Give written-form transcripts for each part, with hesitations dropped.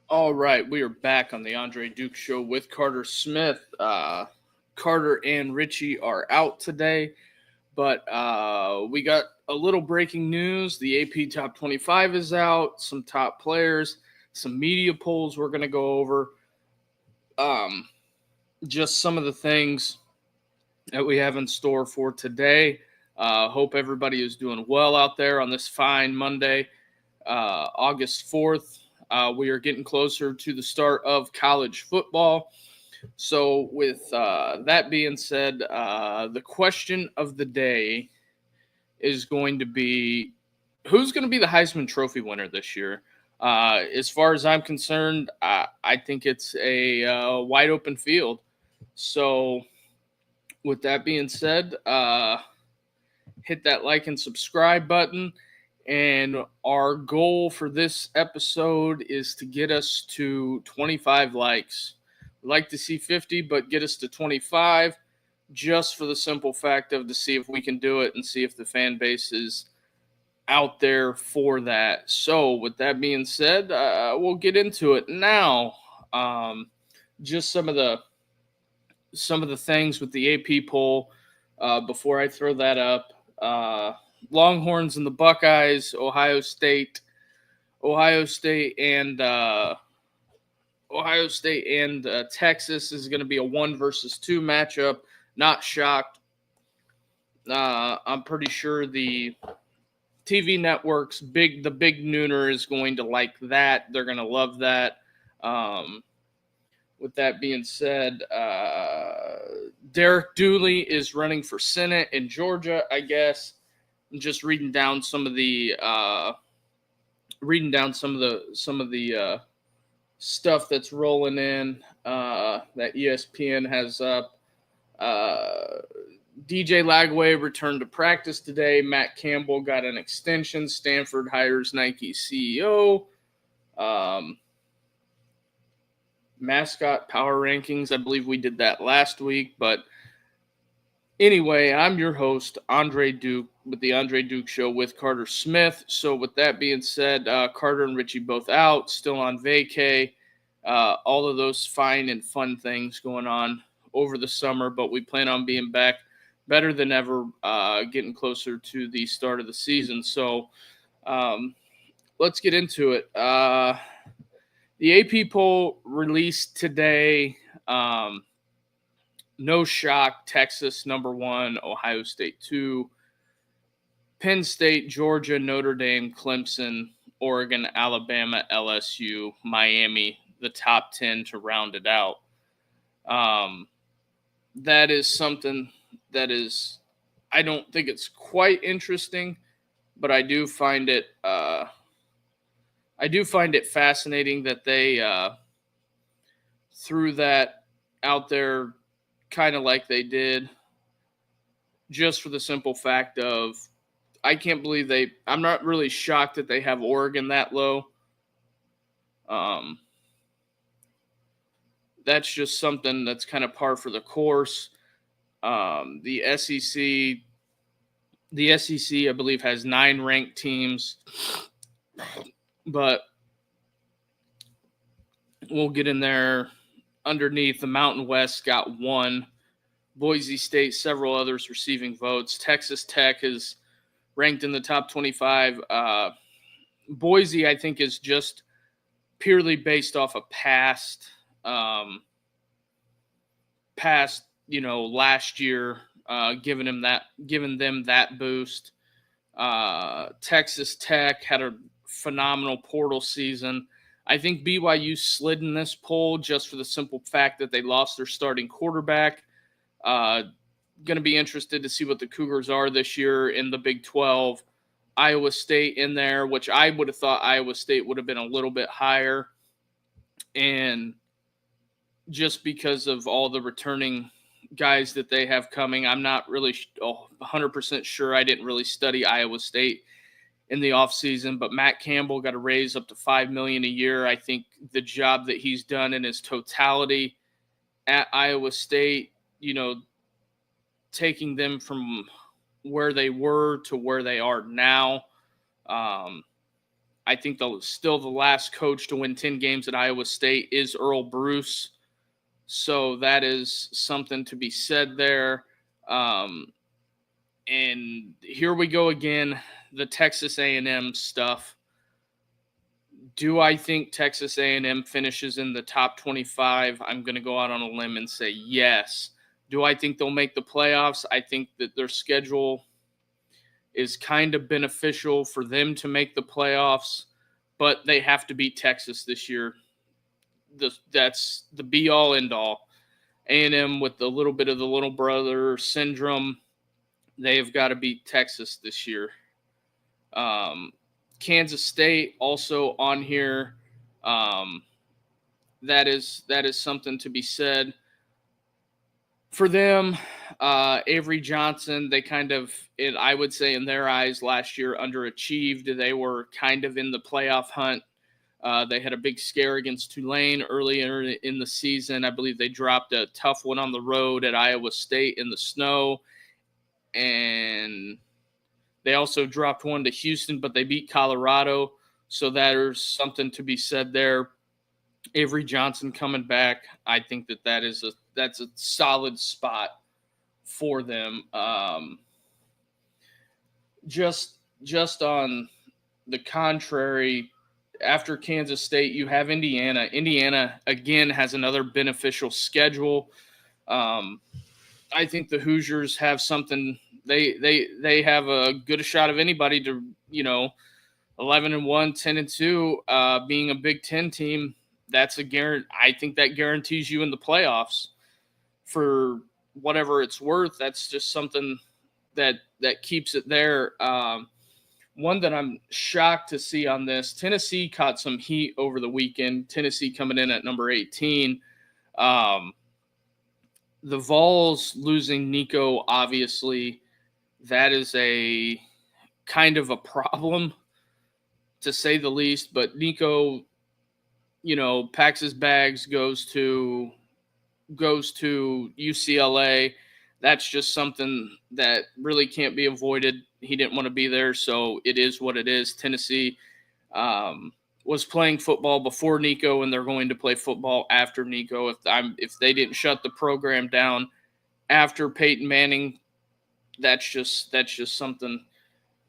All right, we are back on the Andre Duke Show with Carter Smith. Carter and Richie are out today, but we got a little breaking news. The AP Top 25 is out, some top players, some media polls we're going to go over. Um, just some of the things that we have in store for today. Hope everybody is doing well out there on this fine Monday, August 4th. We are getting closer to the start of college football. So, with that being said, the question of the day is going to be who's going to be the Heisman Trophy winner this year? As far as I'm concerned, I think it's a wide open field. So, with that being said, hit that like and subscribe button. And our goal for this episode is to get us to 25 likes. We'd like to see 50, but get us to 25 just for the simple fact of to see if we can do it and see if the fan base is out there for that. So, with that being said, we'll get into it now. Just some of the things with the AP poll before I throw that up. Longhorns and the Buckeyes, Ohio State, Ohio State and Texas is going to be a 1-2 matchup. Not shocked. I'm pretty sure the TV networks, the big nooner is going to like that. They're going to love that. With that being said, Derek Dooley is running for Senate in Georgia, I guess. I'm just reading down some of the stuff that's rolling in that ESPN has up. DJ Lagway returned to practice today. Matt Campbell got an extension. Stanford hires Nike CEO. Mascot power rankings. I believe we did that last week. But anyway, I'm your host, Andre Duke, with the Andre Duke Show with Carter Smith. So with that being said, Carter and Richie both out, still on vacay. All of those fine and fun things going on over the summer, but we plan on being back better than ever, getting closer to the start of the season. So let's get into it. The AP poll released today. No shock, Texas number 1, Ohio State 2, Penn State, Georgia, Notre Dame, Clemson, Oregon, Alabama, LSU, Miami, the top 10 to round it out. That is something that is, I don't think it's quite interesting, but I do find it fascinating that they threw that out there kind of like they did, just for the simple fact of I can't believe I'm not really shocked that they have Oregon that low. That's just something that's kind of par for the course. The SEC, I believe, has 9 ranked teams, but we'll get in there. Underneath, the Mountain West got 1. Boise State, several others receiving votes. Texas Tech is ranked in the top 25. Boise, I think, is just purely based off of past, last year, giving them that boost. Texas Tech had a phenomenal portal season. I think BYU slid in this poll just for the simple fact that they lost their starting quarterback. Going to be interested to see what the Cougars are this year in the Big 12. Iowa State in there, which I would have thought Iowa State would have been a little bit higher. And just because of all the returning guys that they have coming, I'm not really 100% sure. I didn't really study Iowa State in the offseason, but Matt Campbell got a raise up to $5 million a year. I think the job that he's done in his totality at Iowa State, taking them from where they were to where they are now, I think still the last coach to win 10 games at Iowa State is Earl Bruce. So that is something to be said there. And here we go again, the Texas A&M stuff. Do I think Texas A&M finishes in the top 25? I'm going to go out on a limb and say yes. Do I think they'll make the playoffs? I think that their schedule is kind of beneficial for them to make the playoffs, but they have to beat Texas this year. That's the be-all, end-all. A&M with a little bit of the little brother syndrome, they have got to beat Texas this year. Kansas State also on here. That is something to be said for them. Avery Johnson, they kind of, I would say in their eyes last year, underachieved. They were kind of in the playoff hunt. They had a big scare against Tulane earlier in the season. I believe they dropped a tough one on the road at Iowa State in the snow. And they also dropped one to Houston, but they beat Colorado. So there's something to be said there. Avery Johnson coming back, I think that's a solid spot for them. Just on the contrary, after Kansas State, you have Indiana. Indiana, again, has another beneficial schedule. I think the Hoosiers have something. They have a good shot of anybody to, 11-1, 10-2, being a Big Ten team. That's a guarantee. I think that guarantees you in the playoffs. For whatever it's worth, that's just something that keeps it there. One that I'm shocked to see on this, Tennessee caught some heat over the weekend. Tennessee coming in at number 18. The Vols losing Nico, obviously, that is a kind of a problem, to say the least. But Nico, packs his bags, goes to UCLA. That's just something that really can't be avoided. He didn't want to be there, so it is what it is. Tennessee was playing football before Nico, and they're going to play football after Nico. If they didn't shut the program down after Peyton Manning, that's just something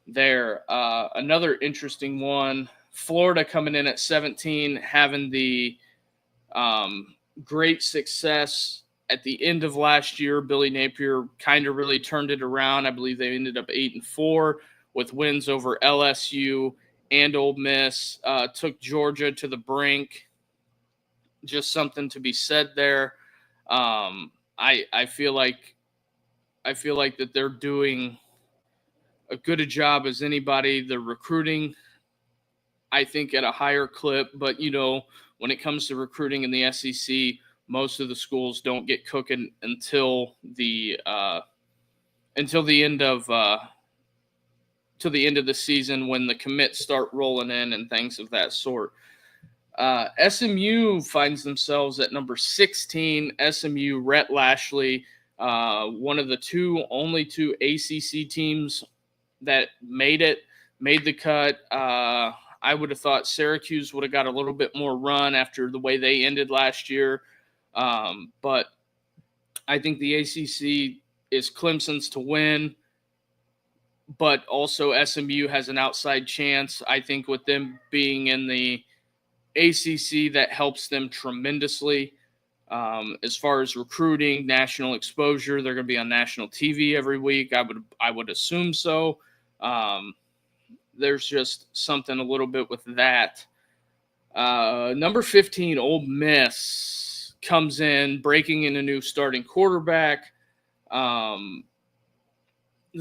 there. Another interesting one, Florida coming in at 17, having the great success at the end of last year. Billy Napier kind of really turned it around. I believe they ended up 8-4 with wins over LSU and Ole Miss. Took Georgia to the brink. Just something to be said there. I feel like that they're doing a good a job as anybody. They're recruiting, I think, at a higher clip. But when it comes to recruiting in the SEC, most of the schools don't get cooking until the end of the season, when the commits start rolling in and things of that sort. SMU finds themselves at number 16. SMU, Rhett Lashley, one of the only two ACC teams that made the cut. I would have thought Syracuse would have got a little bit more run after the way they ended last year. But I think the ACC is Clemson's to win, but also SMU has an outside chance. I think with them being in the ACC, that helps them tremendously. As far as recruiting, national exposure, they're going to be on national TV every week. I would assume so. There's just something a little bit with that. Number 15, Ole Miss comes in, breaking in a new starting quarterback. The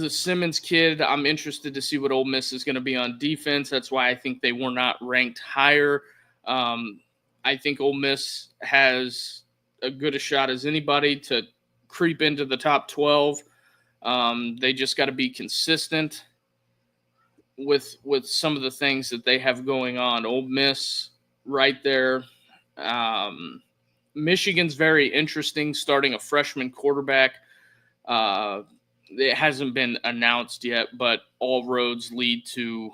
Simmons kid, I'm interested to see what Ole Miss is going to be on defense. That's why I think they were not ranked higher. I think Ole Miss has a good a shot as anybody to creep into the top 12. They just got to be consistent with some of the things that they have going on. Ole Miss right there. Michigan's very interesting, starting a freshman quarterback. It hasn't been announced yet, but all roads lead to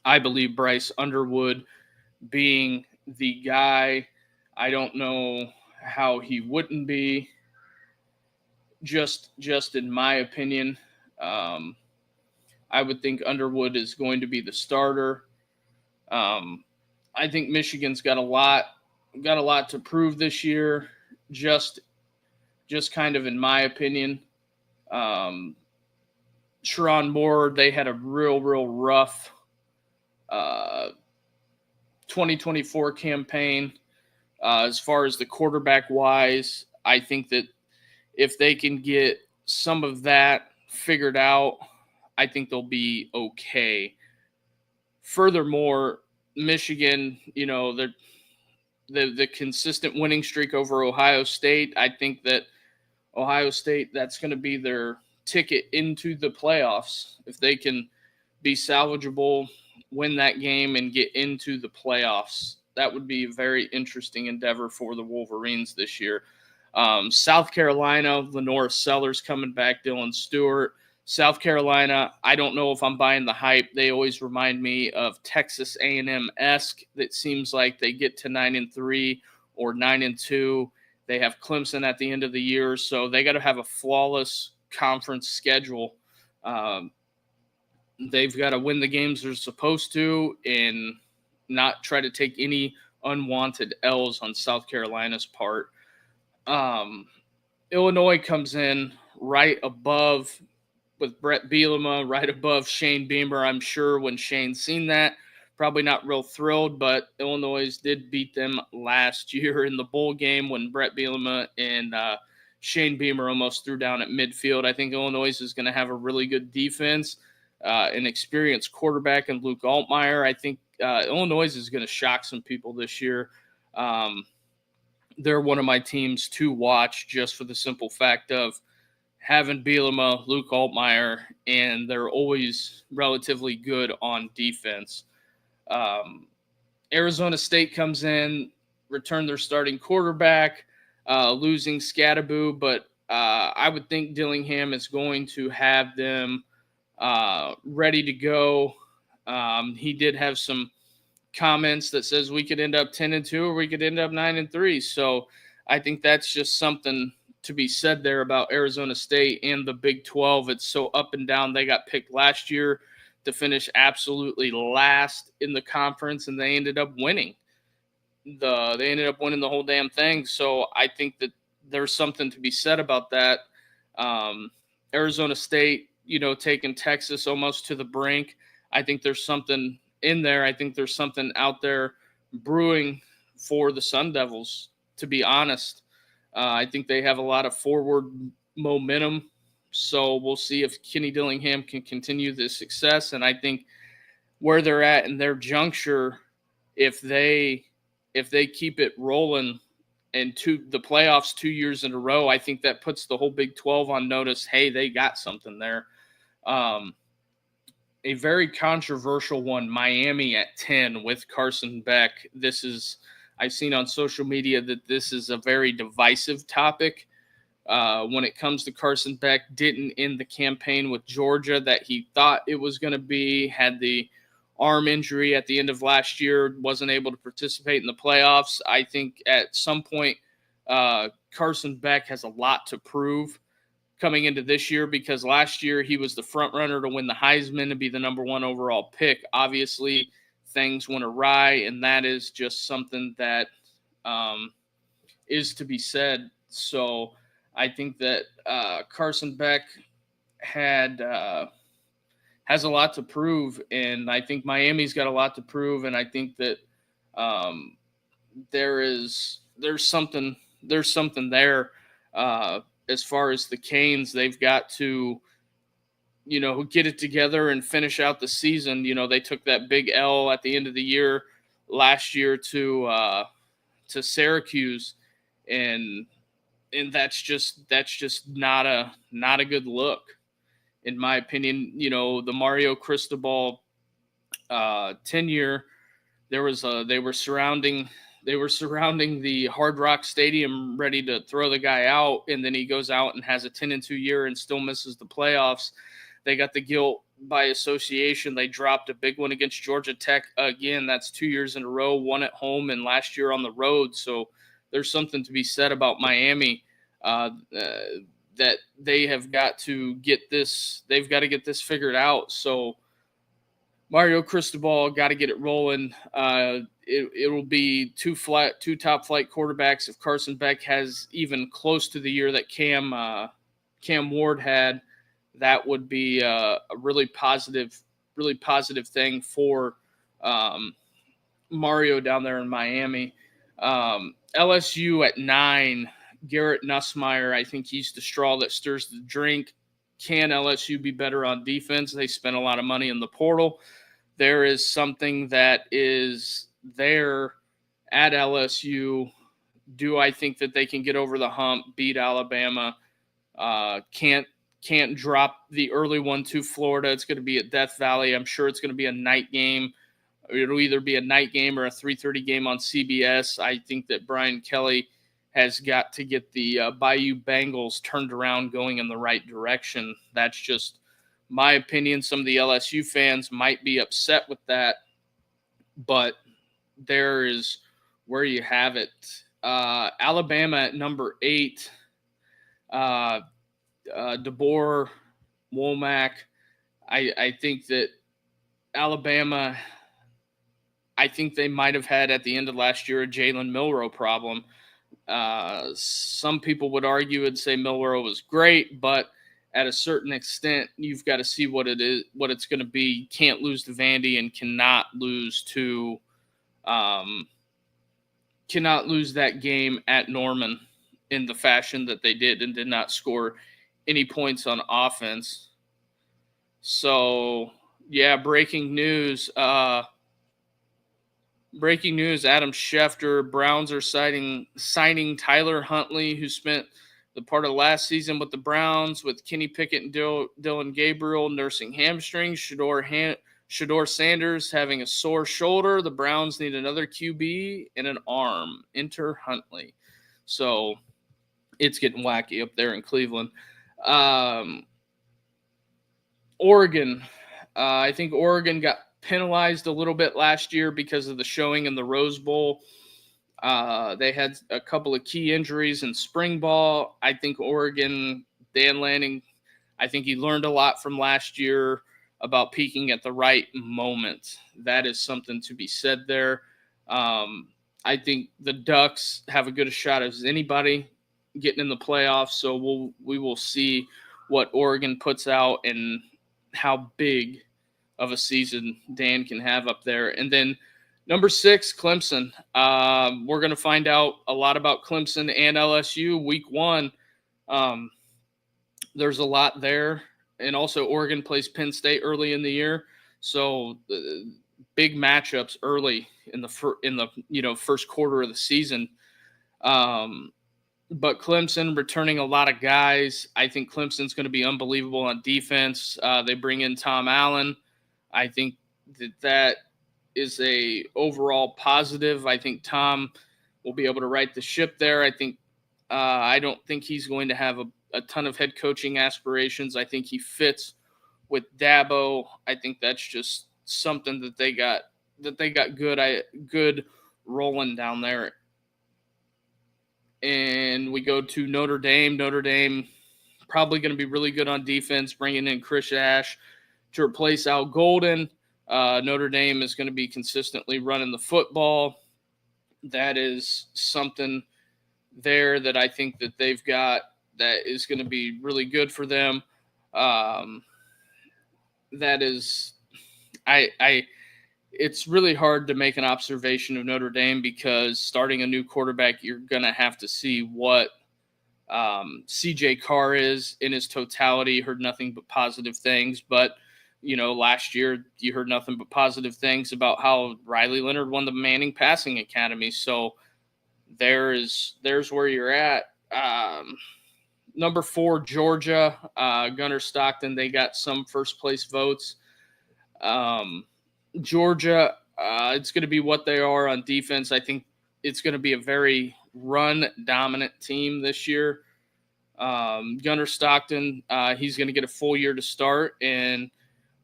I believe Bryce Underwood being the guy. I don't know how he wouldn't be. Just in my opinion, um, I would think Underwood is going to be the starter. Um, I think Michigan's got a lot to prove this year. Just kind of in my opinion. Um, Sharon Moore, they had a real rough 2024 campaign. As far as the quarterback wise, I think that if they can get some of that figured out, I think they'll be okay. Furthermore, Michigan, the consistent winning streak over Ohio State, I think that Ohio State, that's going to be their ticket into the playoffs. If they can be salvageable, win that game, and get into the playoffs, that would be a very interesting endeavor for the Wolverines this year. South Carolina, Lenora Sellers coming back, Dylan Stewart. South Carolina, I don't know if I'm buying the hype. They always remind me of Texas A&M-esque. It seems like they get to 9-3 or 9-2. They have Clemson at the end of the year, so they got to have a flawless conference schedule. They've got to win the games they're supposed to and not try to take any unwanted L's on South Carolina's part. Illinois comes in right above with Brett Bielema, right above Shane Beamer. I'm sure when Shane's seen that, probably not real thrilled, but Illinois did beat them last year in the bowl game when Brett Bielema and Shane Beamer almost threw down at midfield. I think Illinois is going to have a really good defense, an experienced quarterback in Luke Altmaier. I think Illinois is going to shock some people this year. They're one of my teams to watch just for the simple fact of having Bielema, Luke Altmaier, and they're always relatively good on defense. Arizona State comes in, return their starting quarterback, losing Scatteraboo, but I would think Dillingham is going to have them ready to go. He did have some comments that says we could end up 10-2 or we could end up 9-3. So I think that's just something to be said there about Arizona State and the Big 12. It's so up and down. They got picked last year to finish absolutely last in the conference, and they ended up winning. They ended up winning the whole damn thing. So I think that there's something to be said about that. Arizona State, taking Texas almost to the brink. I think there's something in there. I think there's something out there brewing for the Sun Devils, to be honest. I think they have a lot of forward momentum. So we'll see if Kenny Dillingham can continue this success. And I think where they're at in their juncture, if they keep it rolling into the playoffs 2 years in a row, I think that puts the whole Big 12 on notice. Hey, they got something there. A very controversial one, Miami at 10 with Carson Beck. I've seen on social media that this is a very divisive topic. When it comes to Carson Beck, didn't end the campaign with Georgia that he thought it was going to be, had the arm injury at the end of last year, wasn't able to participate in the playoffs. I think at some point Carson Beck has a lot to prove coming into this year, because last year he was the front runner to win the Heisman and be the number 1 overall pick. Obviously, things went awry, and that is just something that is to be said. So I think that Carson Beck has a lot to prove, and I think Miami's got a lot to prove, and I think that there's something there. As far as the Canes, they've got to, get it together and finish out the season. They took that big L at the end of the year last year to Syracuse, and that's just not a good look, in my opinion. The Mario Cristobal tenure, they were surrounding the Hard Rock Stadium ready to throw the guy out, and then he goes out and has a 10-2 year and still misses the playoffs. They got the guilt by association. They dropped a big one against Georgia Tech again. That's 2 years in a row, one at home and last year on the road. So there's something to be said about Miami that they have got to get this. They've got to get this figured out. So Mario Cristobal got to get it rolling. It will be two top flight quarterbacks. If Carson Beck has even close to the year that Cam Ward had, that would be a really positive thing for Mario down there in Miami. LSU at 9, Garrett Nussmeier. I think he's the straw that stirs the drink. Can LSU be better on defense? They spent a lot of money in the portal. There is something that is there at LSU. Do I think that they can get over the hump, beat Alabama? Can't drop the early one to Florida. It's going to be at Death Valley. I'm sure it's going to be a night game. It'll either be a night game or a 3:30 game on CBS. I think that Brian Kelly has got to get the Bayou Bengals turned around, going in the right direction. That's just my opinion. Some of the LSU fans might be upset with that, but there is where you have it. Alabama at number 8. DeBoer, Womack. I think that Alabama, I think they might have had at the end of last year a Jalen Milroe problem. Some people would argue and say Milroe was great, but at a certain extent, you've got to see what it is, what it's going to be. You can't lose to Vandy and cannot lose that game at Norman in the fashion that they did and did not score any points on offense. So, yeah, breaking news. Adam Schefter, Browns are signing Tyler Huntley, who spent the part of last season with the Browns with Kenny Pickett and Dylan Gabriel nursing hamstrings. Shador Sanders having a sore shoulder. The Browns need another QB and an arm. Enter Huntley. So it's getting wacky up there in Cleveland. Oregon. I think Oregon got penalized a little bit last year because of the showing in the Rose Bowl. They had a couple of key injuries in spring ball. I think Oregon, Dan Lanning, I think he learned a lot from last year about peaking at the right moment. That is something to be said there. I think the Ducks have a good a shot as anybody getting in the playoffs, so we will see what Oregon puts out and how big of a season Dan can have up there. And then number 6, Clemson. We're going to find out a lot about Clemson and LSU week 1. There's a lot there. And also Oregon plays Penn State early in the year. So big matchups early in the first quarter of the season. But Clemson returning a lot of guys. I think Clemson's going to be unbelievable on defense. They bring in Tom Allen. I think that is a overall positive. I think Tom will be able to right the ship there. I don't think he's going to have a ton of head coaching aspirations. I think he fits with Dabo. I think that's just something that they got good rolling down there. And we go to Notre Dame. Notre Dame probably going to be really good on defense, bringing in Chris Ash to replace Al Golden. Notre Dame is going to be consistently running the football. That is something there that I think that they've got that is going to be really good for them. It's really hard to make an observation of Notre Dame because starting a new quarterback, you're going to have to see what CJ Carr is in his totality. Heard nothing but positive things, but last year you heard nothing but positive things about how Riley Leonard won the Manning Passing Academy. So there's where you're at. Number 4, Georgia, Gunnar Stockton. They got some first place votes. Georgia, it's going to be what they are on defense. I think it's going to be a very run-dominant team this year. Gunnar Stockton, he's going to get a full year to start, and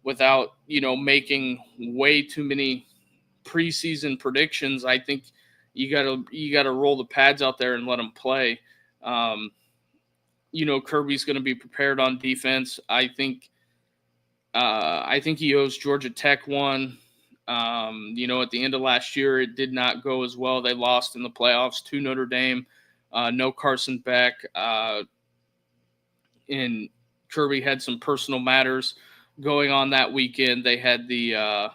without, making way too many preseason predictions. I think you gotta roll the pads out there and let them play. Kirby's going to be prepared on defense. I think he owes Georgia Tech one. At the end of last year, it did not go as well. They lost in the playoffs to Notre Dame. No Carson Beck. And Kirby had some personal matters going on that weekend. They had the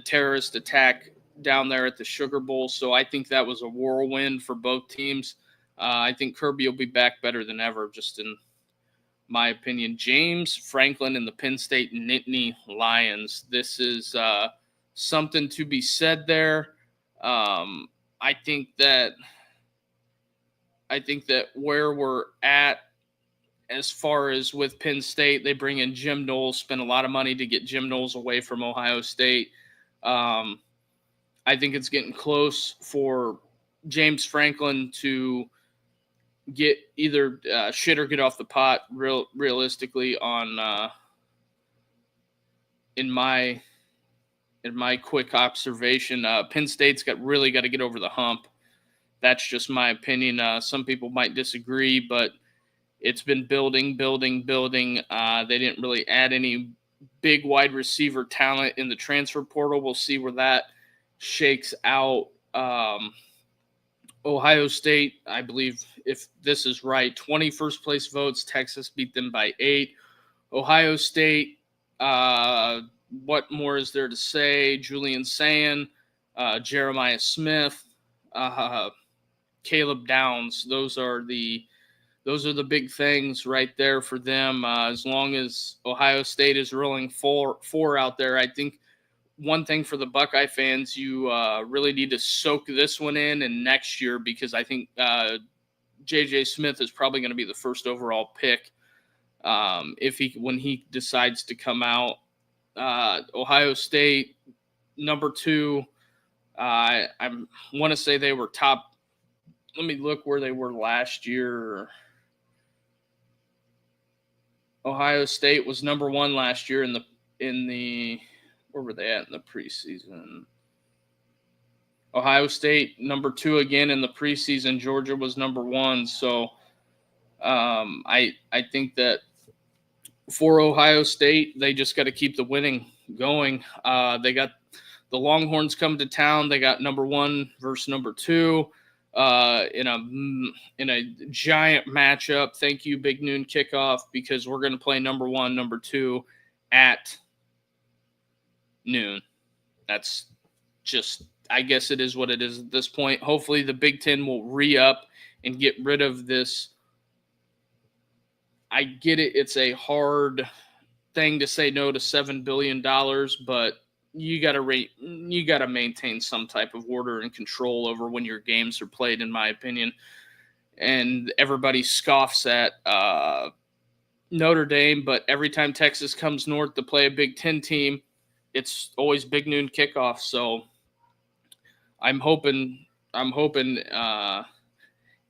terrorist attack down there at the Sugar Bowl, so I think that was a whirlwind for both teams. I think Kirby will be back better than ever, just in my opinion. James Franklin and the Penn State Nittany Lions. This is something to be said there. I think that where we're at, as far as with Penn State, they bring in Jim Knowles, spend a lot of money to get Jim Knowles away from Ohio State. I think it's getting close for James Franklin to get either shit or get off the pot. Realistically, on in my quick observation, Penn State's got to get over the hump. That's just my opinion. Some people might disagree, but it's been building. They didn't really add any big wide receiver talent in the transfer portal. We'll see where that shakes out. Ohio State, I believe, if this is right, 20 first-place votes. Texas beat them by 8. Ohio State, what more is there to say? Julian Sand, Jeremiah Smith, Caleb Downs. Those are the big things right there for them. As long as Ohio State is rolling four out there, I think one thing for the Buckeye fans, you really need to soak this one in and next year, because I think J.J. Smith is probably going to be the first overall pick when he decides to come out. Ohio State, number 2. I want to say they were top. Let me look where they were last year. Ohio State was number 1 last year in the where were they at in the preseason? Ohio State number 2 again in the preseason. Georgia was number 1. So I think that for Ohio State, they just got to keep the winning going. They got the Longhorns come to town. They got number 1 versus number 2 in a giant matchup. Thank you, Big Noon Kickoff, because we're going to play number 1, number 2 at noon. That's just, I guess it is what it is at this point. Hopefully the Big Ten will re-up and get rid of this. I get it. It's a hard thing to say no to $7 billion, but you got to maintain some type of order and control over when your games are played, in my opinion. And everybody scoffs at Notre Dame, but every time Texas comes north to play a Big Ten team, it's always Big Noon Kickoff. So I'm hoping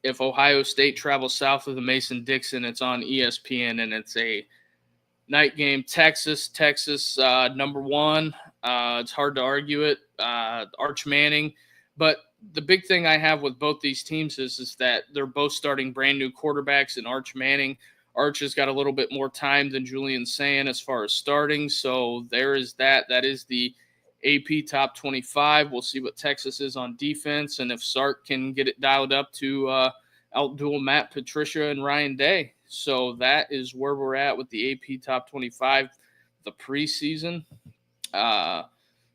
if Ohio State travels south of the Mason-Dixon, it's on ESPN and it's a night game. Texas, number 1. It's hard to argue it. Arch Manning. But the big thing I have with both these teams is that they're both starting brand new quarterbacks, and Arch has got a little bit more time than Julian Sand as far as starting. So there is that. That is the AP top 25. We'll see what Texas is on defense, and if Sark can get it dialed up to outduel Matt Patricia and Ryan Day. So that is where we're at with the AP top 25, the preseason.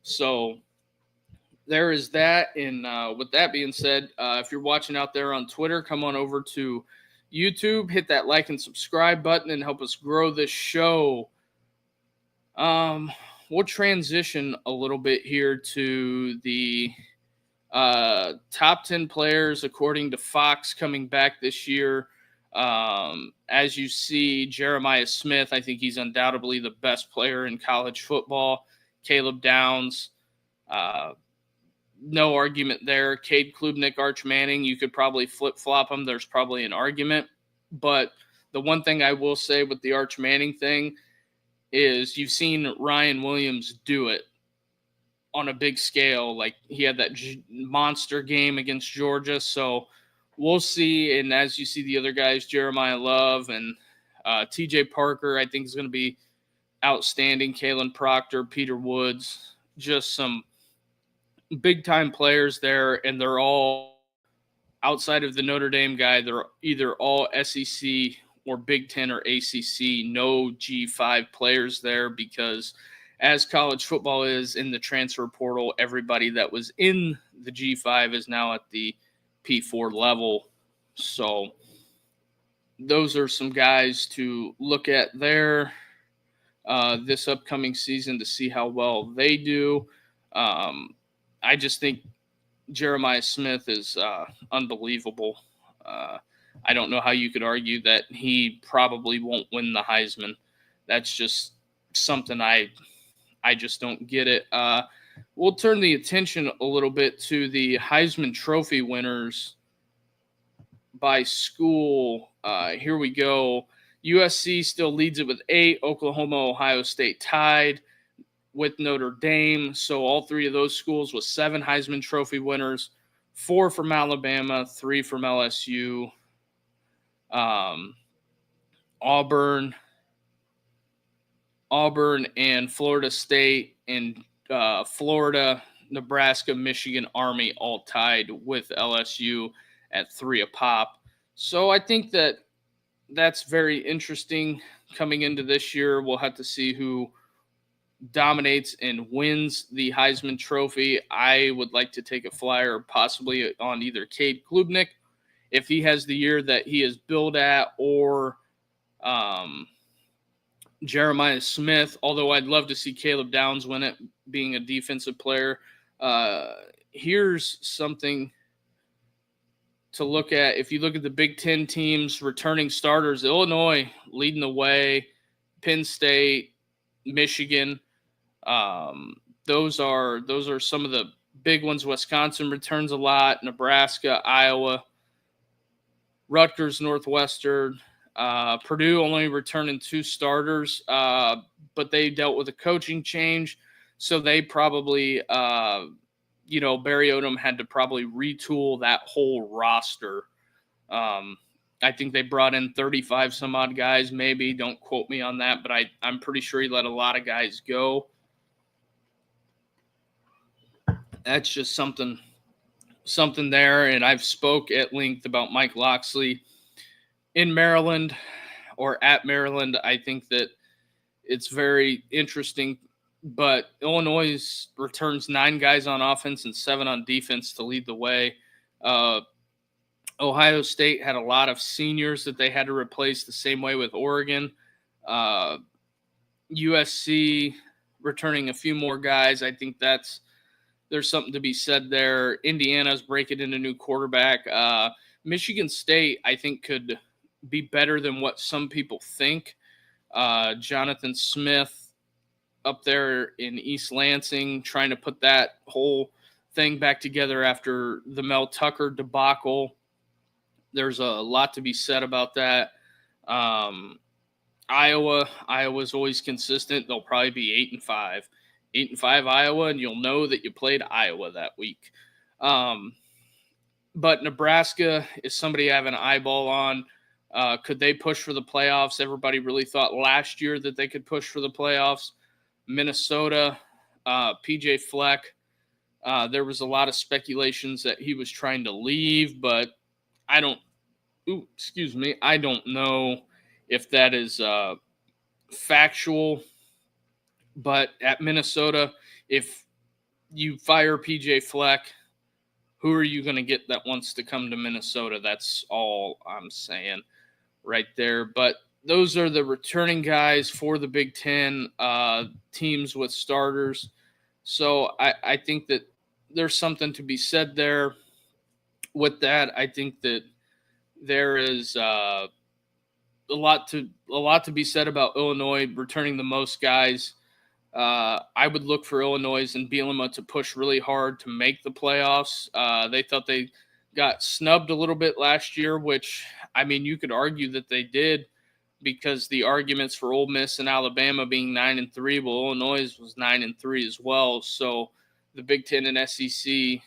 So there is that. And with that being said, if you're watching out there on Twitter, come on over to YouTube, hit that like and subscribe button and help us grow this show. We'll transition a little bit here to the top 10 players according to Fox coming back this year. As you see, Jeremiah Smith, I think he's undoubtedly the best player in college football. Caleb Downs, no argument there. Cade Klubnik, Arch Manning, you could probably flip-flop them. There's probably an argument. But the one thing I will say with the Arch Manning thing is you've seen Ryan Williams do it on a big scale. Like he had that monster game against Georgia. So we'll see. And as you see the other guys, Jeremiah Love and TJ Parker, I think is going to be outstanding. Kalen Proctor, Peter Woods, just some big time players there. And they're all outside of the Notre Dame guy. They're either all SEC or Big Ten or ACC. No G5 players there because as college football is in the transfer portal, everybody that was in the G5 is now at the P4 level. So those are some guys to look at there this upcoming season to see how well they do. I just think Jeremiah Smith is unbelievable. I don't know how you could argue that he probably won't win the Heisman. That's just something I just don't get it. We'll turn the attention a little bit to the Heisman Trophy winners by school. Here we go. USC still leads it with 8. Oklahoma, Ohio State tied with Notre Dame. So all three of those schools with 7 Heisman Trophy winners, 4 from Alabama, 3 from LSU. Auburn and Florida State and Florida, Nebraska, Michigan, Army all tied with LSU at 3 apiece. So I think that's very interesting coming into this year. We'll have to see who dominates and wins the Heisman Trophy. I would like to take a flyer possibly on either Cade Klubnik if he has the year that he is billed at, or Jeremiah Smith, although I'd love to see Caleb Downs win it, being a defensive player. Here's something to look at. If you look at the Big Ten teams returning starters, Illinois leading the way, Penn State, Michigan. Those are some of the big ones. Wisconsin returns a lot. Nebraska, Iowa, Rutgers, Northwestern. Purdue only returning 2 starters, but they dealt with a coaching change, so they probably, Barry Odom had to probably retool that whole roster. I think they brought in 35 some odd guys, maybe. Don't quote me on that, but I'm pretty sure he let a lot of guys go. That's just something there, and I've spoke at length about Mike Locksley in Maryland or at Maryland. I think that it's very interesting, but Illinois returns 9 guys on offense and 7 on defense to lead the way. Ohio State had a lot of seniors that they had to replace the same way with Oregon. USC returning a few more guys. I think there's something to be said there. Indiana's breaking in a new quarterback. Michigan State, I think, could be better than what some people think. Jonathan Smith up there in East Lansing trying to put that whole thing back together after the Mel Tucker debacle. There's a lot to be said about that. Iowa's always consistent. They'll probably be 8-5. 8-5 Iowa, and you'll know that you played Iowa that week. But Nebraska is somebody I have an eyeball on. Could they push for the playoffs? Everybody really thought last year that they could push for the playoffs. Minnesota, PJ Fleck. There was a lot of speculations that he was trying to leave, but I don't know if that is factual. But at Minnesota, if you fire PJ Fleck, who are you going to get that wants to come to Minnesota? That's all I'm saying right there. But those are the returning guys for the Big Ten teams with starters. So I think that there's something to be said there. With that, I think that there is a lot to be said about Illinois returning the most guys. I would look for Illinois and Bielema to push really hard to make the playoffs. They thought they got snubbed a little bit last year, which, I mean, you could argue that they did, because the arguments for Ole Miss and Alabama being 9-3, well, Illinois was 9-3 as well. So the Big Ten and SEC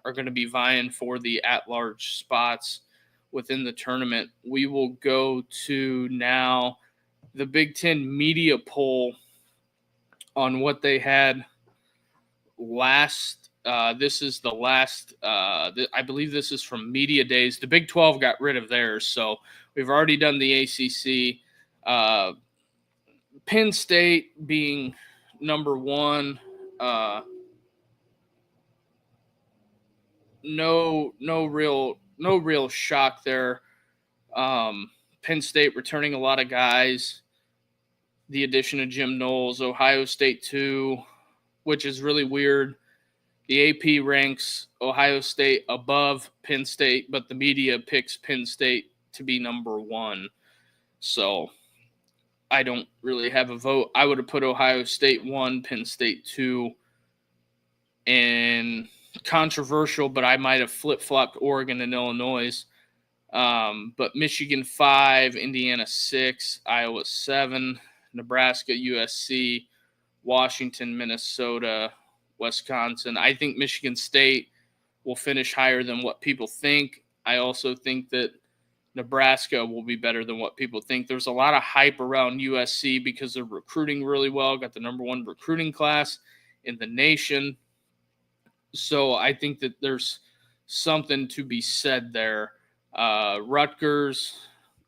are going to be vying for the at-large spots within the tournament. We will go to now the Big Ten media poll on what they had last. This is the last. I believe this is from Media Days. The Big 12 got rid of theirs, so we've already done the ACC. Penn State being number one. No real shock there. Penn State returning a lot of guys. The addition of Jim Knowles. Ohio State too, which is really weird. The AP ranks Ohio State above Penn State, but the media picks Penn State to be number one. So I don't really have a vote. I would have put Ohio State 1, Penn State 2. And controversial, but I might have flip-flopped Oregon and Illinois. But Michigan 5, Indiana 6, Iowa 7, Nebraska, USC, Washington, Minnesota, Wisconsin. I think Michigan State will finish higher than what people think. I also think that Nebraska will be better than what people think. There's a lot of hype around USC because they're recruiting really well, got the number 1 recruiting class in the nation. So I think that there's something to be said there. Rutgers,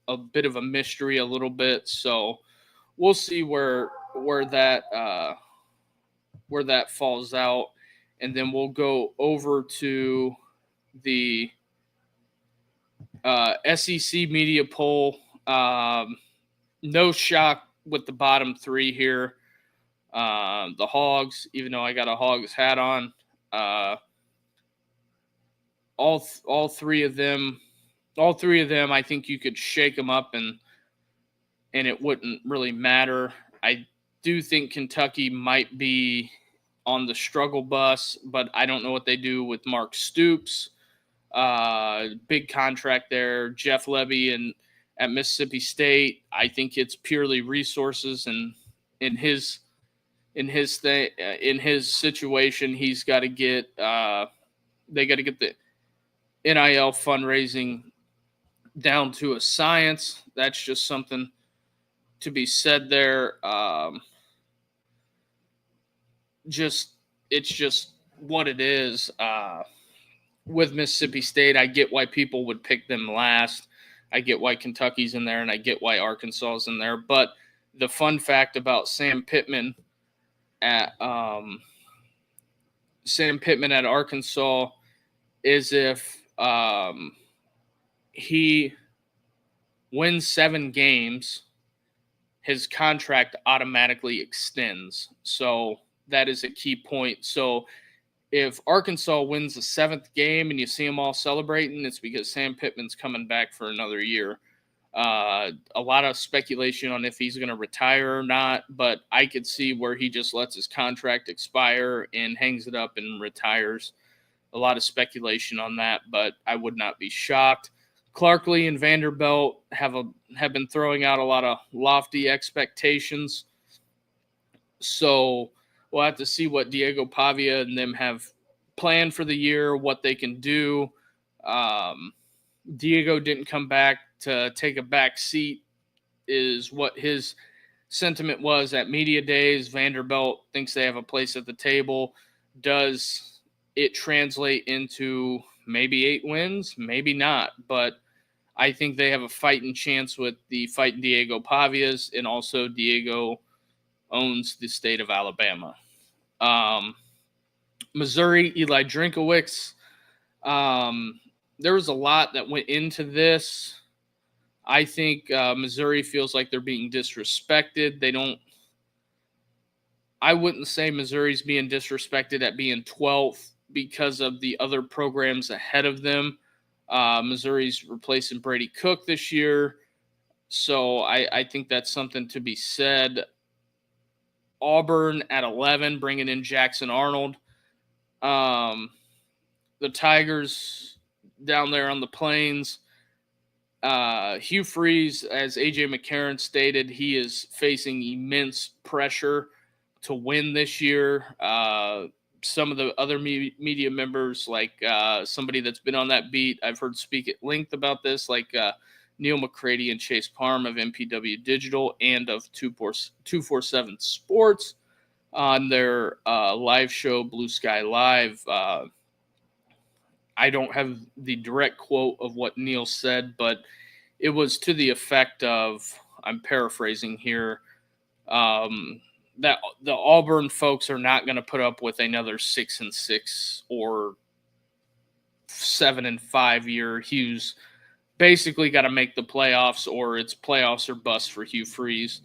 a bit of a mystery a little bit. So we'll see where that falls out. And then we'll go over to the SEC media poll. No shock with the bottom 3 here. The Hogs, even though I got a Hogs hat on, all three of them, I think you could shake them up and it wouldn't really matter. I do think Kentucky might be on the struggle bus, but I don't know what they do with Mark Stoops. Big contract there. Jeff Levy at Mississippi State. I think it's purely resources, and in his situation, he's got to get. They got to get the NIL fundraising down to a science. That's just something to be said there. It's just what it is. With Mississippi State, I get why people would pick them last. I get why Kentucky's in there, and I get why Arkansas is in there. But the fun fact about Sam Pittman at Arkansas is if he wins 7 games, his contract automatically extends. So that is a key point. So if Arkansas wins the 7th game and you see them all celebrating, it's because Sam Pittman's coming back for another year. A lot of speculation on if he's going to retire or not, but I could see where he just lets his contract expire and hangs it up and retires. A lot of speculation on that, but I would not be shocked. Clarkley and Vanderbilt have been throwing out a lot of lofty expectations. So we'll have to see what Diego Pavia and them have planned for the year, what they can do. Diego didn't come back to take a back seat, is what his sentiment was at media days. Vanderbilt thinks they have a place at the table. Does it translate into maybe 8 wins? Maybe not, but I think they have a fighting chance with the fighting Diego Pavias, and also Diego owns the state of Alabama. Missouri, Eli Drinkowitz. There was a lot that went into this. I think Missouri feels like they're being disrespected. I wouldn't say Missouri's being disrespected at being 12th because of the other programs ahead of them. Missouri's replacing Brady Cook this year. So I think that's something to be said. Auburn at 11, bringing in Jackson Arnold. The Tigers down there on the plains, Hugh Freeze, as AJ McCarron stated, he is facing immense pressure to win this year. Some of the other media members, like somebody that's been on that beat, I've heard speak at length about this, like Neil McCready and Chase Parham of MPW Digital and of 247 Sports on their live show, Blue Sky Live. I don't have the direct quote of what Neil said, but it was to the effect of, I'm paraphrasing here, that the Auburn folks are not going to put up with another 6-6 or 7-5 year. Hugh's basically got to make the playoffs, or it's playoffs or bust for Hugh Freeze.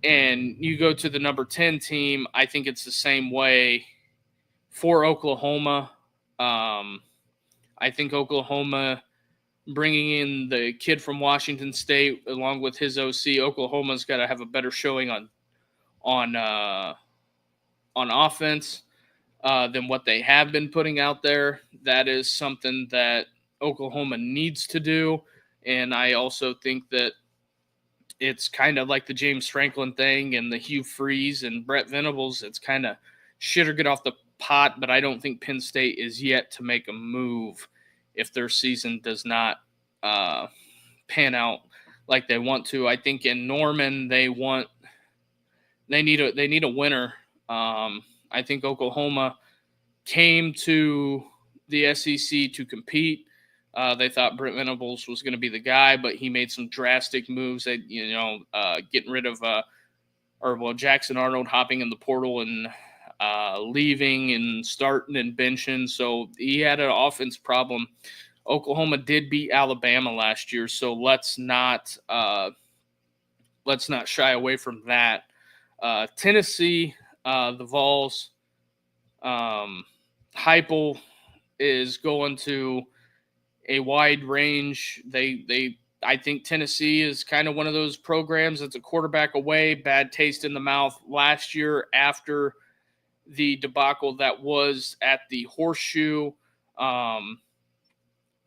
And you go to the number 10 team, I think it's the same way for Oklahoma. I think Oklahoma, bringing in the kid from Washington State along with his OC, Oklahoma's got to have a better showing on offense than what they have been putting out there. That is something that Oklahoma needs to do, and I also think that it's kind of like the James Franklin thing and the Hugh Freeze and Brett Venables. It's kind of shit or get off the pot, but I don't think Penn State is yet to make a move if their season does not pan out like they want to. I think in Norman they need a winner. I think Oklahoma came to the SEC to compete. They thought Brent Venables was going to be the guy, but he made some drastic moves that, getting rid of, Jackson Arnold hopping in the portal and leaving and starting and benching. So he had an offense problem. Oklahoma did beat Alabama last year, so let's not shy away from that. Tennessee, the Vols, Heupel is going to a wide range. I think Tennessee is kind of one of those programs that's a quarterback away. Bad taste in the mouth last year after the debacle that was at the Horseshoe.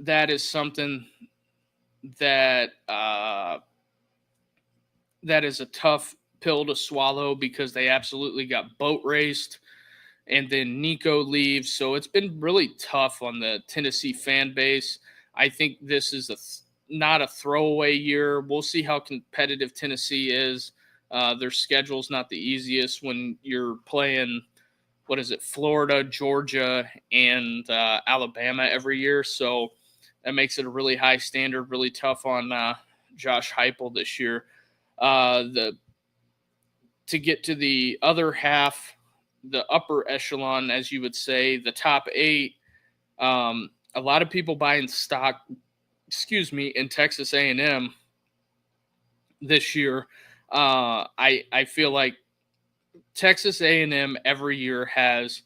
That is something that is a tough pill to swallow because they absolutely got boat raced. And then Nico leaves. So it's been really tough on the Tennessee fan base. I think this is not a throwaway year. We'll see how competitive Tennessee is. Their schedule's not the easiest when you're playing, Florida, Georgia, and Alabama every year. So that makes it a really high standard, really tough on Josh Heupel this year. To get to the other half, the upper echelon, as you would say, the top 8, a lot of people buying stock, in Texas A&M this year. I feel like Texas A&M every year has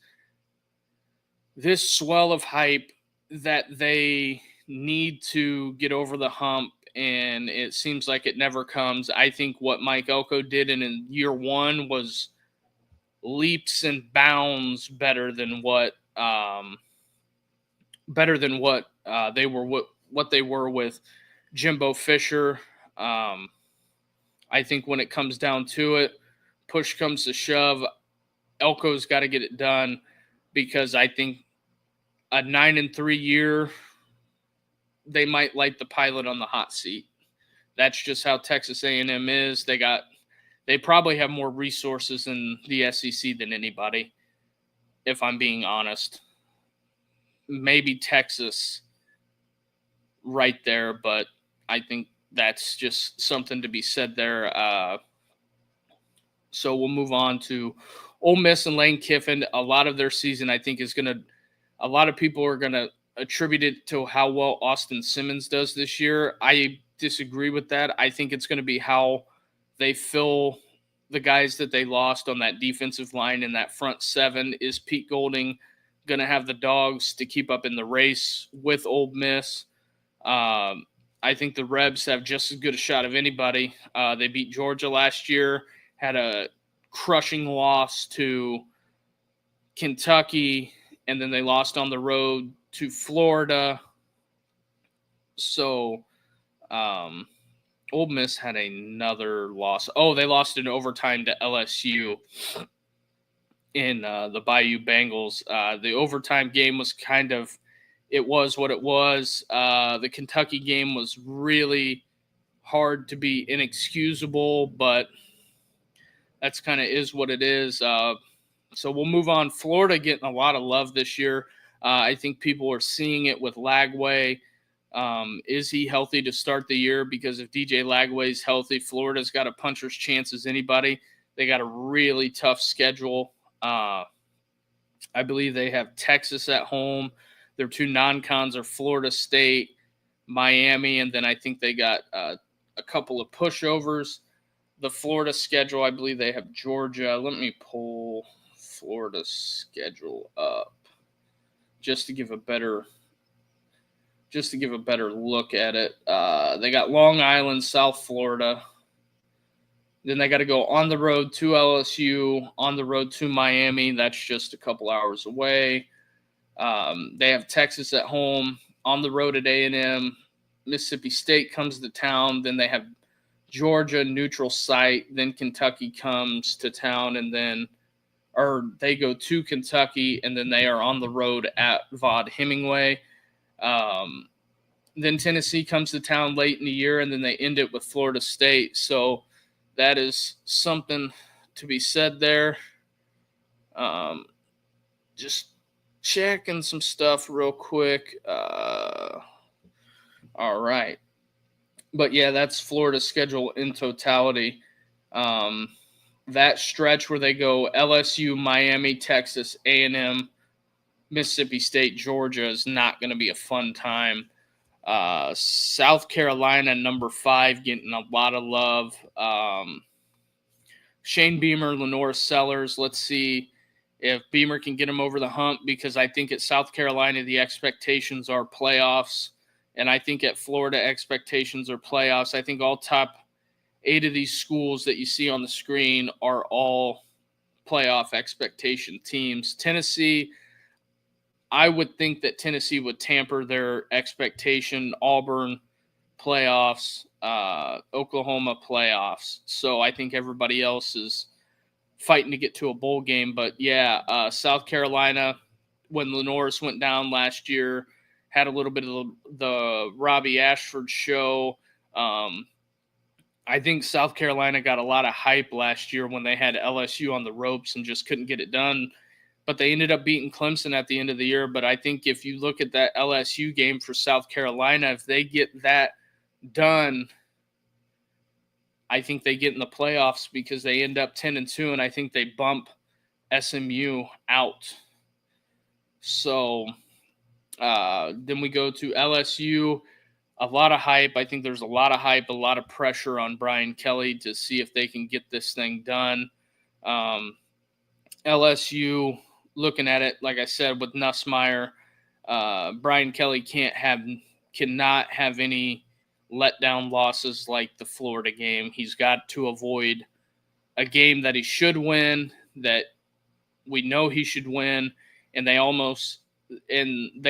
this swell of hype that they need to get over the hump, and it seems like it never comes. I think what Mike Elko did in year 1 was leaps and bounds better than what they were with Jimbo Fisher. I think when it comes down to it, push comes to shove, Elko's got to get it done, because I think a 9-3 year, they might light the pilot on the hot seat. That's just how Texas A&M is. They probably have more resources in the SEC than anybody, if I'm being honest. Maybe Texas right there, but I think that's just something to be said there. So we'll move on to Ole Miss and Lane Kiffin. A lot of their season, I think, a lot of people are going to attribute it to how well Austin Simmons does this year. I disagree with that. I think it's going to be how they fill the guys that they lost on that defensive line in that front 7. Is Pete Golding going to have the dogs to keep up in the race with Ole Miss? I think the Rebs have just as good a shot of anybody. They beat Georgia last year, had a crushing loss to Kentucky, and then they lost on the road to Florida. So Ole Miss had another loss. Oh, they lost in overtime to LSU in the Bayou Bengals. The overtime game was it was what it was. The Kentucky game was really hard to be inexcusable, but that's kind of is what it is. So we'll move on. Florida getting a lot of love this year. I think people are seeing it with Lagway. Is he healthy to start the year? Because if DJ Lagway's healthy, Florida's got a puncher's chance as anybody. They got a really tough schedule. I believe they have Texas at home. Their two non-cons are Florida State, Miami, and then I think they got a couple of pushovers. The Florida schedule, I believe they have Georgia. Let me pull Florida's schedule up just to give a better look at it. They got Long Island, South Florida. Then they got to go on the road to LSU, on the road to Miami. That's just a couple hours away. They have Texas at home, on the road at A&M. Mississippi State comes to town. Then they have Georgia, neutral site. Then Kentucky comes to town, or they go to Kentucky, and then they are on the road at Vaught Hemingway. Then Tennessee comes to town late in the year, and then they end it with Florida State. So that is something to be said there. Just checking some stuff real quick. All right. But yeah, that's Florida's schedule in totality. That stretch where they go LSU, Miami, Texas, A&M, Mississippi State, Georgia is not going to be a fun time. South Carolina, number 5, getting a lot of love. Shane Beamer, Lenore Sellers. Let's see if Beamer can get him over the hump, because I think at South Carolina the expectations are playoffs, and I think at Florida expectations are playoffs. I think all top 8 of these schools that you see on the screen are all playoff expectation teams. Tennessee, I would think that Tennessee would tamper their expectation. Auburn, playoffs. Oklahoma, playoffs. So I think everybody else is fighting to get to a bowl game. But yeah, South Carolina, when Lenore's went down last year, had a little bit of the Robbie Ashford show. I think South Carolina got a lot of hype last year when they had LSU on the ropes and just couldn't get it done. But they ended up beating Clemson at the end of the year. But I think if you look at that LSU game for South Carolina, if they get that done, I think they get in the playoffs, because they end up 10-2, and I think they bump SMU out. So then we go to LSU. A lot of hype. I think there's a lot of hype, a lot of pressure on Brian Kelly to see if they can get this thing done. LSU, looking at it, like I said, with Nussmeier, Brian Kelly cannot have any letdown losses like the Florida game. He's got to avoid a game that he should win, that we know he should win, and they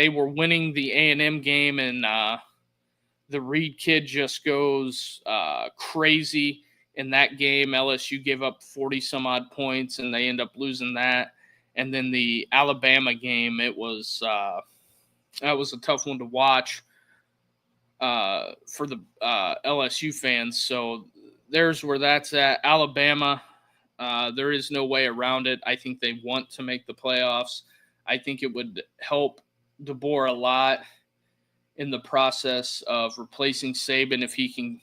were winning the A&M game, and the Reed kid just goes crazy in that game. LSU gave up 40-some-odd points, and they end up losing that. And then the Alabama game, that was a tough one to watch for the LSU fans. So there's where that's at. Alabama, there is no way around it. I think they want to make the playoffs. I think it would help DeBoer a lot in the process of replacing Saban if he can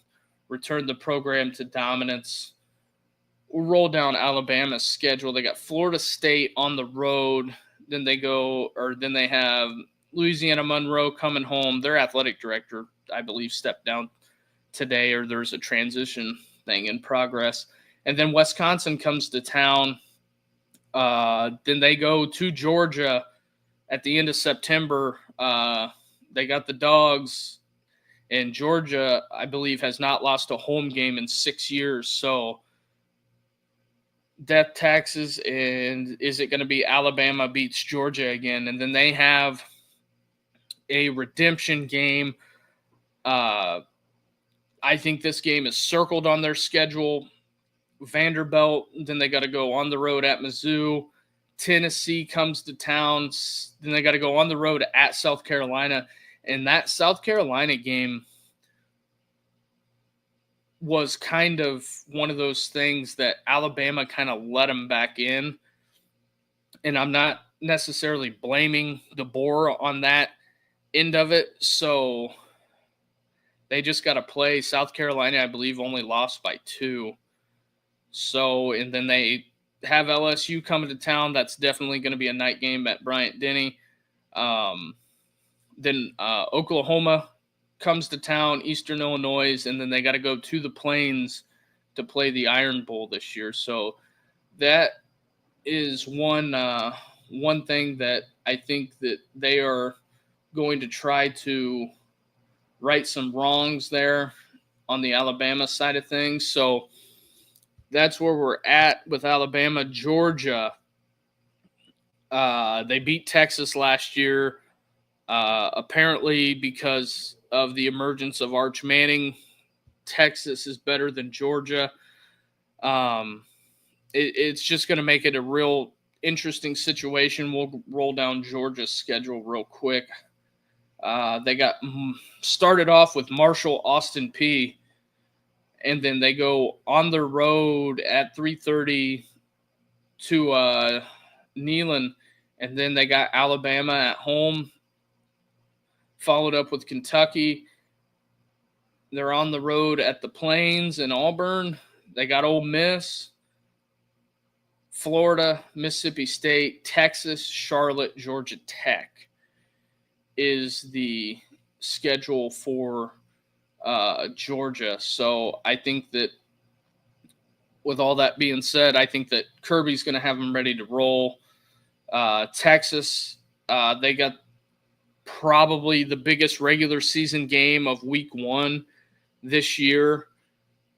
return the program to dominance. We'll roll down Alabama's schedule. They got Florida State on the road. Then they have Louisiana Monroe coming home. Their athletic director, I believe, stepped down today, or there's a transition thing in progress. And then Wisconsin comes to town. Then they go to Georgia at the end of September. They got the Dogs, and Georgia, I believe, has not lost a home game in 6 years. So death taxes, and is it going to be Alabama beats Georgia again? And then they have a redemption game I think this game is circled on their schedule. Vanderbilt, then they got to go on the road at Mizzou. Tennessee comes to town, then they got to go on the road at South Carolina. And that South Carolina game was kind of one of those things that Alabama kind of let them back in. And I'm not necessarily blaming DeBoer on that end of it. So they just got to play. South Carolina, I believe, only lost by 2. So, and then they have LSU coming to town. That's definitely going to be a night game at Bryant-Denny. Then Oklahoma comes to town, Eastern Illinois, and then they got to go to the Plains to play the Iron Bowl this year. So that is one thing that I think that they are going to try to right some wrongs there on the Alabama side of things. So that's where we're at with Alabama. Georgia, they beat Texas last year. Apparently, because of the emergence of Arch Manning, Texas is better than Georgia. It's just going to make it a real interesting situation. We'll roll down Georgia's schedule real quick. They got started off with Marshall Austin P, and then they go on the road at 3:30 to Neyland, and then they got Alabama at home, followed up with Kentucky. They're on the road at the Plains in Auburn. They got Ole Miss, Florida, Mississippi State, Texas, Charlotte, Georgia Tech is the schedule for Georgia. So I think that with all that being said, I think that Kirby's going to have them ready to roll. Texas, they got probably the biggest regular season game of week 1 this year.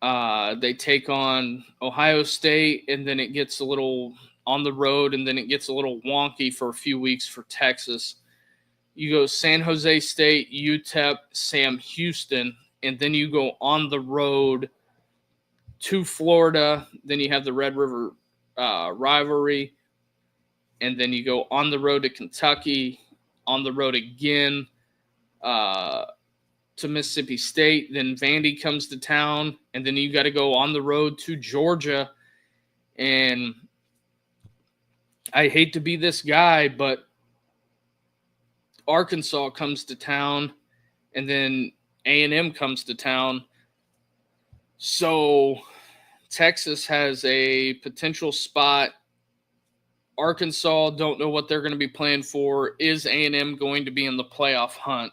They take on Ohio State, and then it gets a little on the road, and then it gets a little wonky for a few weeks for Texas. You go San Jose State, UTEP, Sam Houston, and then you go on the road to Florida. Then you have the Red River rivalry, and then you go on the road to Kentucky, on the road again to Mississippi State. Then Vandy comes to town, and then you got to go on the road to Georgia. And I hate to be this guy, but Arkansas comes to town, and then A&M comes to town. So Texas has a potential spot. Arkansas, don't know what they're going to be playing for. Is A&M going to be in the playoff hunt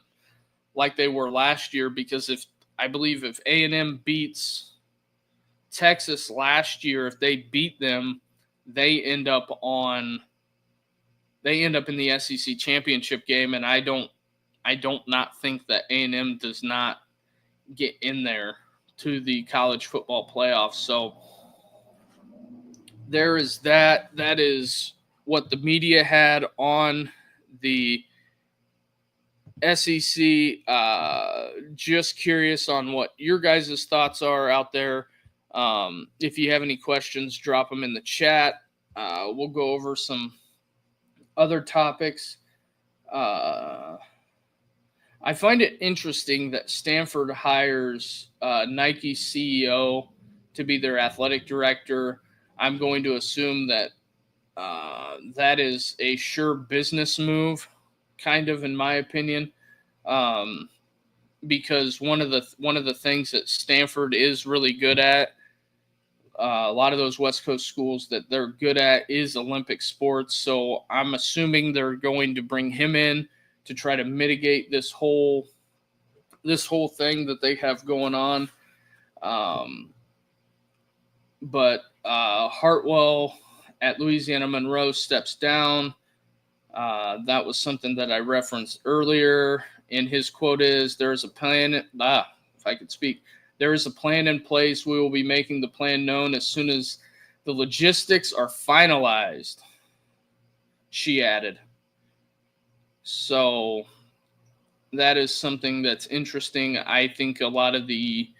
like they were last year? Because if A&M beats Texas last year, if they beat them, they end up in the SEC championship game, and I don't not think that A&M does not get in there to the college football playoffs. So there is that. That is what the media had on the SEC. Just curious on what your guys' thoughts are out there. If you have any questions, drop them in the chat. We'll go over some other topics. I find it interesting that Stanford hires Nike CEO to be their athletic director. I'm going to assume that that is a sure business move, kind of, in my opinion, because one of the things that Stanford is really good at, a lot of those West Coast schools that they're good at, is Olympic sports. So I'm assuming they're going to bring him in to try to mitigate this whole thing that they have going on. But Hartwell at Louisiana Monroe steps down. That was something that I referenced earlier. And his quote is, "There is a plan." If I could speak. "There is a plan in place. We will be making the plan known as soon as the logistics are finalized," she added. So that is something that's interesting. I think a lot of the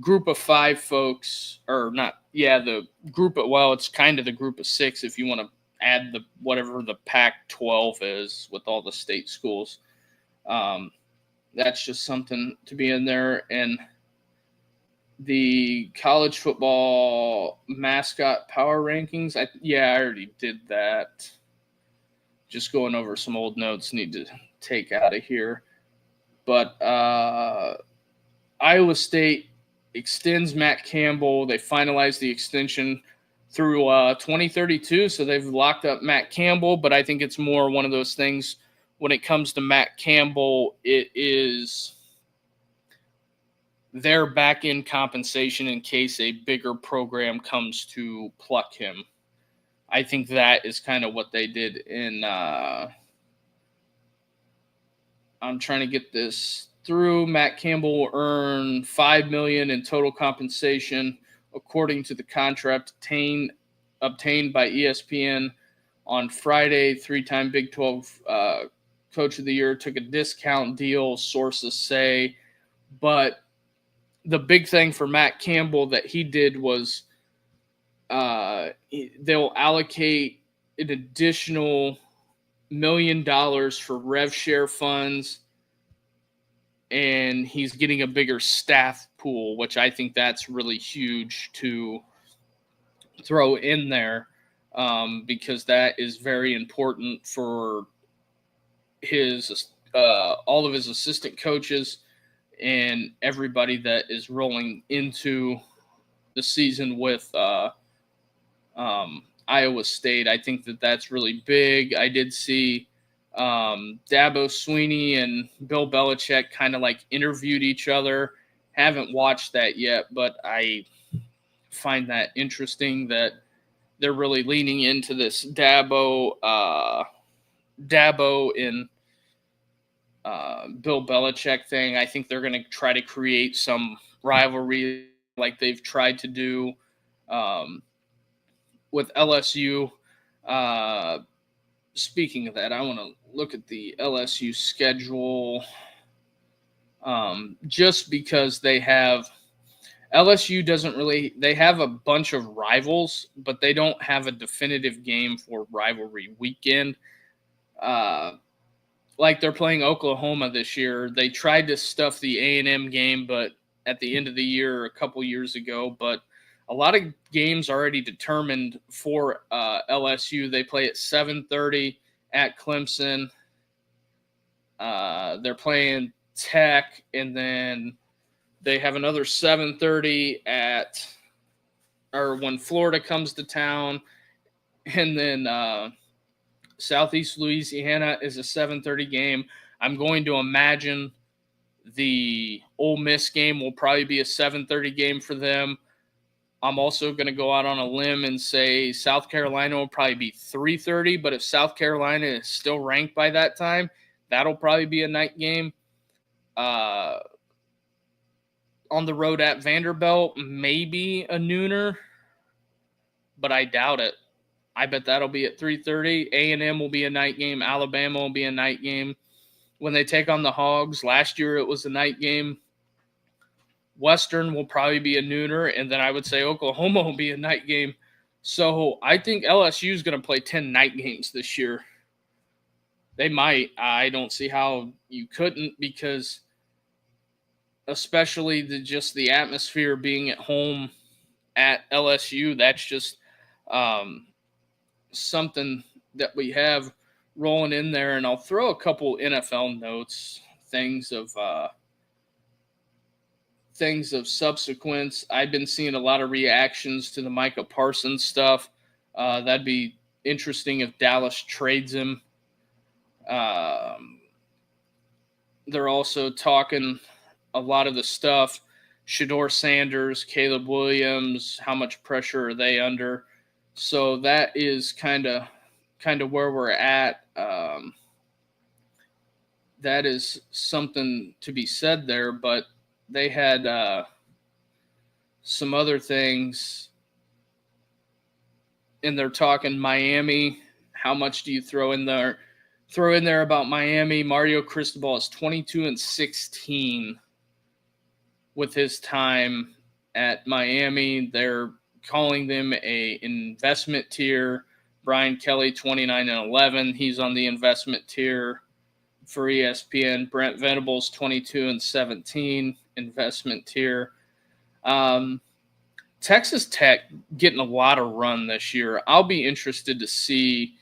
group of 5 folks, or not, yeah, the group of, well, it's kind of the group of 6 if you want to add the whatever the Pac-12 is with all the state schools. That's just something to be in there. And the college football mascot power rankings, I already did that. Just going over some old notes need to take out of here. But Iowa State extends Matt Campbell. They finalized the extension through 2032, so they've locked up Matt Campbell. But I think it's more one of those things when it comes to Matt Campbell, it is their back-end compensation in case a bigger program comes to pluck him. I think that is kind of what they did in I'm trying to get this through. Matt Campbell will earn $5 million in total compensation, according to the contract obtained by ESPN on Friday. 3-time Big 12 Coach of the Year took a discount deal, sources say. But the big thing for Matt Campbell that he did was they'll allocate an additional $1 million for rev share funds, and he's getting a bigger staff pool, which I think that's really huge to throw in there, because that is very important for his all of his assistant coaches and everybody that is rolling into the season with Iowa State. I think that that's really big. I did see Dabo Swinney and Bill Belichick kind of like interviewed each other. Haven't watched that yet, but I find that interesting that they're really leaning into this Dabo and Bill Belichick thing. I think they're going to try to create some rivalry like they've tried to do with LSU. Speaking of that, I want to look at the LSU schedule just because they have LSU doesn't really – they have a bunch of rivals, but they don't have a definitive game for rivalry weekend. Like they're playing Oklahoma this year. They tried to stuff the A&M game, but at the end of the year a couple years ago. But a lot of games already determined for LSU. They play at 7:30 at Clemson. They're playing Tech, and then they have another 7:30 when Florida comes to town, and then Southeast Louisiana is a 7:30 game. I'm going to imagine the Ole Miss game will probably be a 7:30 game for them. I'm also going to go out on a limb and say South Carolina will probably be 3:30, but if South Carolina is still ranked by that time, that'll probably be a night game. On the road at Vanderbilt, maybe a nooner, but I doubt it. I bet that'll be at 3:30. A&M will be a night game. Alabama will be a night game. When they take on the Hogs, last year it was a night game. Western will probably be a nooner, and then I would say Oklahoma will be a night game. So I think LSU is going to play 10 night games this year. They might. I don't see how you couldn't, because especially the atmosphere being at home at LSU, that's just something that we have rolling in there. And I'll throw a couple NFL notes, things of subsequence. I've been seeing a lot of reactions to the Micah Parsons stuff. That'd be interesting if Dallas trades him. They're also talking a lot of the stuff. Shedeur Sanders, Caleb Williams, how much pressure are they under? So that is kind of where we're at. That is something to be said there, but they had some other things, and they're talking Miami. How much do you throw in there? Throw in there about Miami. Mario Cristobal is 22-16 with his time at Miami. They're calling them a investment tier. Brian Kelly, 29-11. He's on the investment tier for ESPN. Brent Venables, 22-17, investment tier. Texas Tech getting a lot of run this year. I'll be interested to see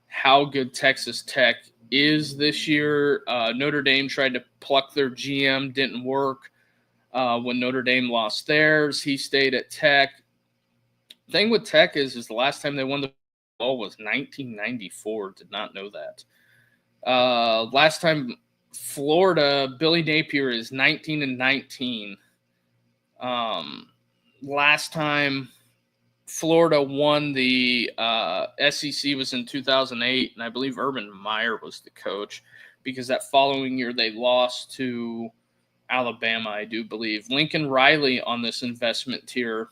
how good Texas Tech is this year. Notre Dame tried to pluck their GM, didn't work. When Notre Dame lost theirs, he stayed at Tech. Thing with Tech is the last time they won the ball was 1994. Did not know that. Last time Florida, Billy Napier is 19-19. Last time Florida won the SEC was in 2008, and I believe Urban Meyer was the coach, because that following year they lost to Alabama, I do believe. Lincoln Riley on this investment tier.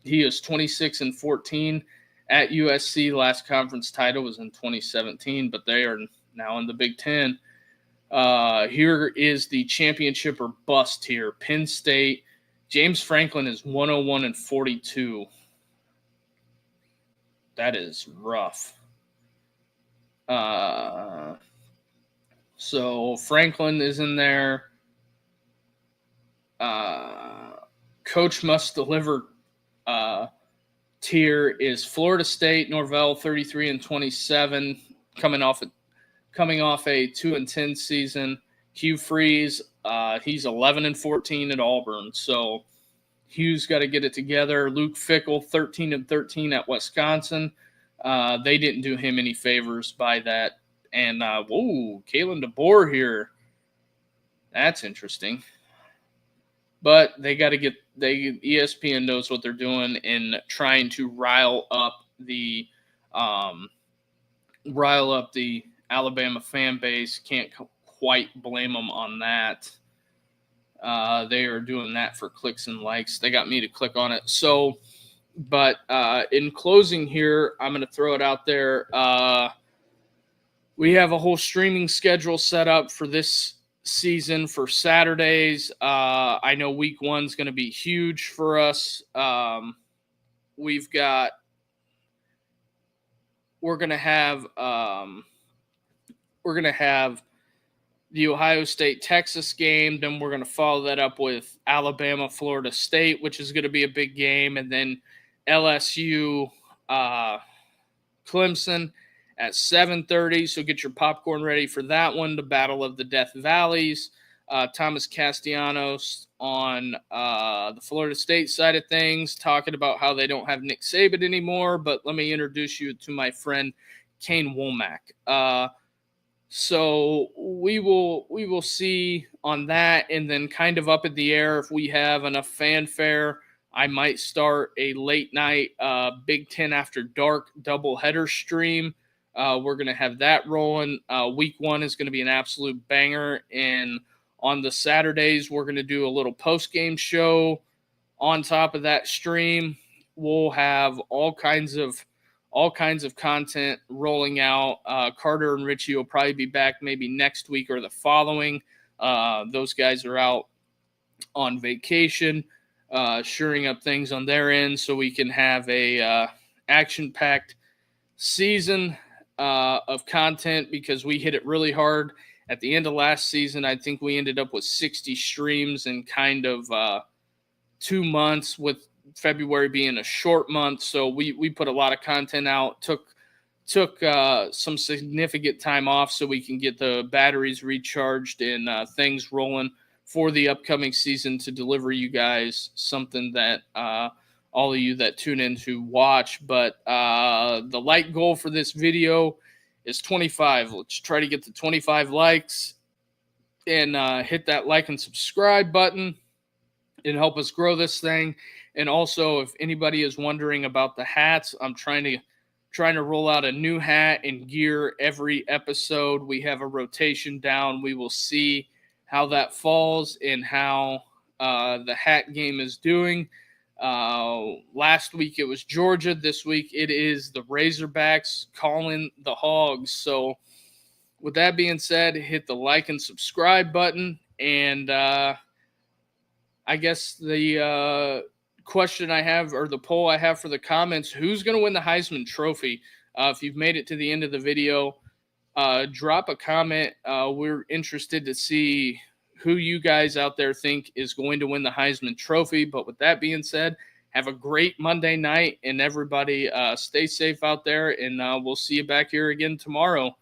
He is 26-14 at USC. Last conference title was in 2017, but they are now in the Big Ten. Here is the championship or bust here. Penn State. James Franklin is 101-42. That is rough. So Franklin is in there. Coach must deliver tier is Florida State. Norvell, 33-27, coming off a 2-10 season. Hugh Freeze, he's 11-14 at Auburn. So Hugh's got to get it together. Luke Fickell, 13-13 at Wisconsin. They didn't do him any favors by that. And Kalen DeBoer here. That's interesting. But they got to get ESPN knows what they're doing in trying to rile up the Alabama fan base. Can't quite blame them on that. They are doing that for clicks and likes. They got me to click on it. So, but in closing here, I'm going to throw it out there. We have a whole streaming schedule set up for this season for Saturdays. I know week 1 is going to be huge for us. We're going to have the Ohio State-Texas game. Then we're going to follow that up with Alabama-Florida State, which is going to be a big game. And then LSU-Clemson at 7:30. So get your popcorn ready for that one, the Battle of the Death Valleys. Thomas Castellanos on the Florida State side of things, talking about how they don't have Nick Saban anymore. But let me introduce you to my friend Kane Womack. So we will see on that, and then kind of up in the air if we have enough fanfare. I might start a late night Big Ten After Dark doubleheader stream. We're going to have that rolling. Week 1 is going to be an absolute banger, and on the Saturdays we're going to do a little post-game show on top of that stream. We'll have all kinds of content rolling out. Carter and Richie will probably be back maybe next week or the following. Those guys are out on vacation, shoring up things on their end so we can have a action-packed season of content, because we hit it really hard at the end of last season. I think we ended up with 60 streams in kind of 2 months, with February being a short month. So we put a lot of content out, took some significant time off so we can get the batteries recharged and things rolling for the upcoming season to deliver you guys something that all of you that tune in to watch. But the like goal for this video is 25. Let's try to get to 25 likes and hit that like and subscribe button and help us grow this thing. And also, if anybody is wondering about the hats, I'm trying to roll out a new hat and gear every episode. We have a rotation down. We will see how that falls and how the hat game is doing. Last week it was Georgia. This week it is the Razorbacks calling the Hogs. So with that being said, hit the like and subscribe button, and I I guess the question I have, or the poll I have for the comments, who's going to win the Heisman Trophy? If you've made it to the end of the video, drop a comment. We're interested to see who you guys out there think is going to win the Heisman Trophy. But with that being said, have a great Monday night, and everybody stay safe out there, and we'll see you back here again tomorrow.